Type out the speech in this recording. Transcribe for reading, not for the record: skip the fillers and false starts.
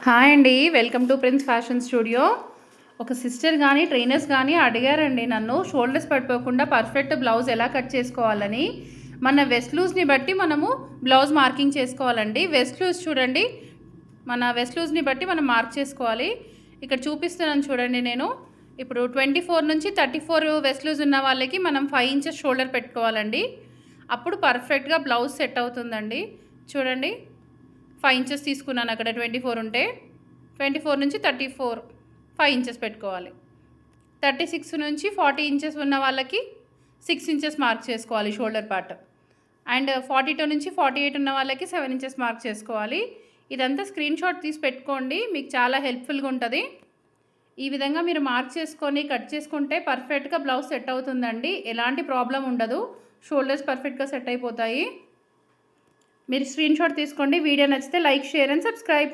Hi అండి, welcome to prince fashion studio. ఒక sister కానీ ట్రైనర్స్ కానీ అడిగారండి నన్ను షోల్డర్స్ పడిపోకుండా పర్ఫెక్ట్ బ్లౌజ్ ఎలా కట్ చేసుకోవాలని. మన వెస్ట్ లూజ్ని బట్టి మనము బ్లౌజ్ మార్కింగ్ చేసుకోవాలండి. వెస్ట్ లూజ్ చూడండి, మన వెస్ట్ లూజ్ని బట్టి మనం మార్క్ చేసుకోవాలి. ఇక్కడ చూపిస్తున్నాను చూడండి. నేను ఇప్పుడు 24 నుంచి 34 వెస్ట్ లూజ్ ఉన్న వాళ్ళకి మనం 5 ఇంచెస్ షోల్డర్ పెట్టుకోవాలండి. అప్పుడు పర్ఫెక్ట్గా బ్లౌజ్ సెట్ అవుతుందండి. చూడండి, 5 ఇంచెస్ తీసుకున్నాను. అక్కడ 24 ఉంటే 24 నుంచి 34 5 ఇంచెస్ పెట్టుకోవాలి. 36 నుంచి 40 ఇంచెస్ ఉన్న వాళ్ళకి 6 ఇంచెస్ మార్క్ చేసుకోవాలి షోల్డర్ పార్ట్. అండ్ 42 నుంచి 48 ఉన్న వాళ్ళకి 7 ఇంచెస్ మార్క్ చేసుకోవాలి. ఇదంతా స్క్రీన్ షాట్ తీసి పెట్టుకోండి, మీకు చాలా హెల్ప్ఫుల్గా ఉంటుంది. ఈ విధంగా మీరు మార్క్ చేసుకొని కట్ చేసుకుంటే పర్ఫెక్ట్గా బ్లౌజ్ సెట్ అవుతుందండి. ఎలాంటి ప్రాబ్లం ఉండదు, షోల్డర్స్ పర్ఫెక్ట్గా సెట్ అయిపోతాయి. మీరు స్క్రీన్ షాట్ తీసుకోండి. వీడియో నచ్చితే లైక్, షేర్ అండ్ సబ్స్క్రైబ్.